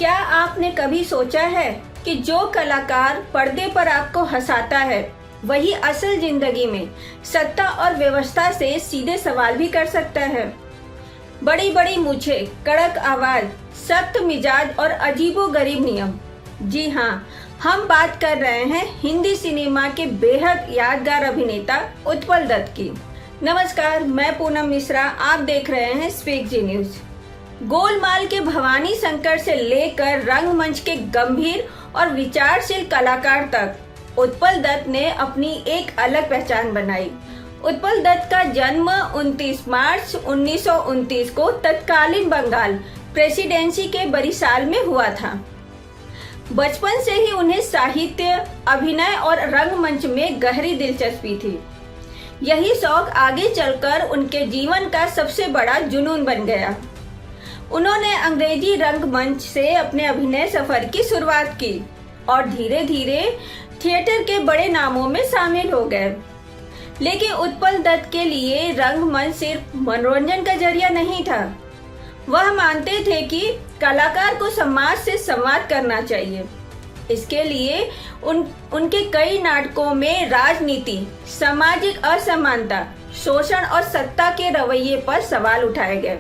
क्या आपने कभी सोचा है कि जो कलाकार पर्दे पर आपको हंसाता है वही असल जिंदगी में सत्ता और व्यवस्था से सीधे सवाल भी कर सकता है। बड़ी बड़ी मूछें, कड़क आवाज, सख्त मिजाज और अजीबोगरीब नियम। जी हाँ, हम बात कर रहे हैं हिंदी सिनेमा के बेहद यादगार अभिनेता उत्पल दत्त की। नमस्कार, मैं पूनम मिश्रा, आप देख रहे हैं स्पीक जी न्यूज। गोलमाल के भवानी शंकर से लेकर रंगमंच के गंभीर और विचारशील कलाकार तक उत्पल दत्त ने अपनी एक अलग पहचान बनाई। उत्पल दत्त का जन्म 29 मार्च 1929 को तत्कालीन बंगाल प्रेसिडेंसी के बरिशाल में हुआ था। बचपन से ही उन्हें साहित्य, अभिनय और रंगमंच में गहरी दिलचस्पी थी। यही शौक आगे चलकर उनके जीवन का सबसे बड़ा जुनून बन गया। उन्होंने अंग्रेजी रंगमंच से अपने अभिनय सफर की शुरुआत की और धीरे धीरे थिएटर के बड़े नामों में शामिल हो गए। लेकिन उत्पल दत्त के लिए रंगमंच सिर्फ मनोरंजन का जरिया नहीं था। वह मानते थे कि कलाकार को समाज से संवाद करना चाहिए। इसके लिए उनके कई नाटकों में राजनीति, सामाजिक असमानता, शोषण और सत्ता के रवैये पर सवाल उठाए गए।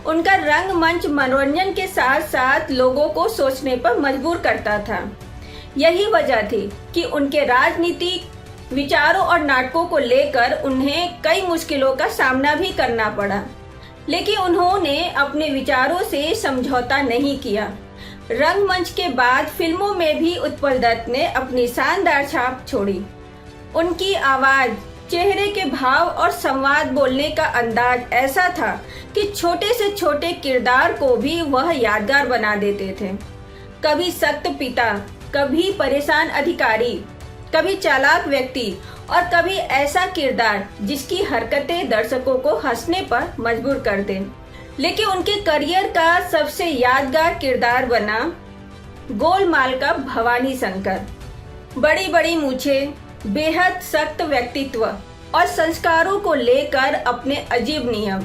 उनका रंगमंच मनोरंजन के साथ साथ लोगों को सोचने पर मजबूर करता था। यही वजह थी कि उनके राजनीतिक विचारों और नाटकों को लेकर उन्हें कई मुश्किलों का सामना भी करना पड़ा, लेकिन उन्होंने अपने विचारों से समझौता नहीं किया। रंगमंच के बाद फिल्मों में भी उत्पल दत्त ने अपनी शानदार छाप छोड़ी। उनकी आवाज, चेहरे के भाव और संवाद बोलने का अंदाज ऐसा था कि छोटे से छोटे किरदार को भी वह यादगार बना देते थे। कभी सख्त पिता, कभी परेशान अधिकारी, कभी चालाक व्यक्ति और कभी ऐसा किरदार जिसकी हरकतें दर्शकों को हंसने पर मजबूर कर दें। लेकिन उनके करियर का सबसे यादगार किरदार बना गोलमाल का भवानी शंकर। बड़ी बड़ी मूछें, बेहद सख्त व्यक्तित्व और संस्कारों को लेकर अपने अजीब नियम।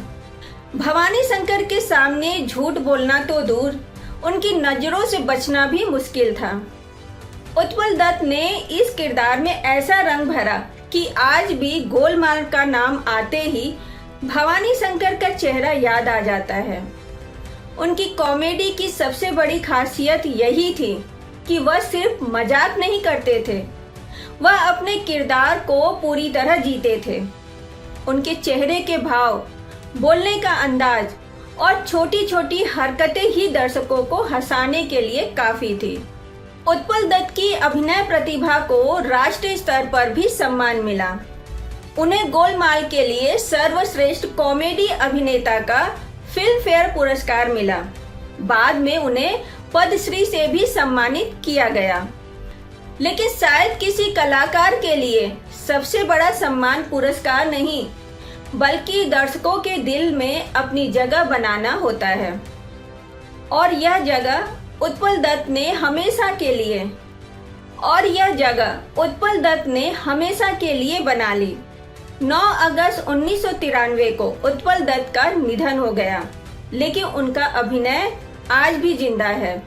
भवानी शंकर के सामने झूठ बोलना तो दूर, उनकी नजरों से बचना भी मुश्किल था। उत्पल दत्त ने इस किरदार में ऐसा रंग भरा कि आज भी गोलमाल का नाम आते ही भवानी शंकर का चेहरा याद आ जाता है। उनकी कॉमेडी की सबसे बड़ी खासियत यही थी कि वह सिर्फ मजाक नहीं करते थे, वह अपने किरदार को पूरी तरह जीते थे। उनके चेहरे के भाव, बोलने का अंदाज और छोटी छोटी हरकतें ही दर्शकों को हंसाने के लिए काफी थी। उत्पल दत्त की अभिनय प्रतिभा को राष्ट्रीय स्तर पर भी सम्मान मिला। उन्हें गोलमाल के लिए सर्वश्रेष्ठ कॉमेडी अभिनेता का फिल्म फेयर पुरस्कार मिला। बाद में उन्हें पद्मश्री से भी सम्मानित किया गया। लेकिन शायद किसी कलाकार के लिए सबसे बड़ा सम्मान पुरस्कार नहीं, बल्कि दर्शकों के दिल में अपनी जगह बनाना होता है। और यह जगह उत्पल दत्त ने हमेशा के लिए बना ली। 9 अगस्त 1993 को उत्पल दत्त का निधन हो गया, लेकिन उनका अभिनय आज भी जिंदा है।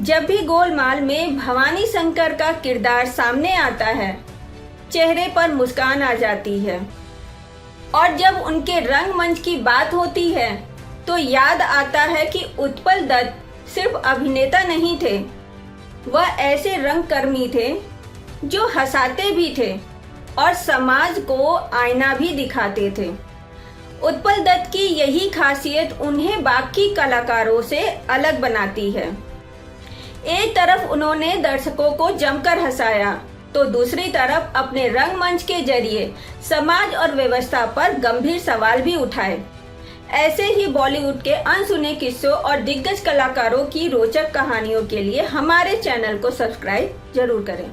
जब भी गोलमाल में भवानी शंकर का किरदार सामने आता है, चेहरे पर मुस्कान आ जाती है। और जब उनके रंगमंच की बात होती है तो याद आता है कि उत्पल दत्त सिर्फ अभिनेता नहीं थे, वह ऐसे रंगकर्मी थे जो हंसाते भी थे और समाज को आईना भी दिखाते थे। उत्पल दत्त की यही खासियत उन्हें बाकी कलाकारों से अलग बनाती है। एक तरफ उन्होंने दर्शकों को जमकर हंसाया, तो दूसरी तरफ अपने रंगमंच के जरिए समाज और व्यवस्था पर गंभीर सवाल भी उठाए। ऐसे ही बॉलीवुड के अनसुने किस्सों और दिग्गज कलाकारों की रोचक कहानियों के लिए हमारे चैनल को सब्सक्राइब जरूर करें।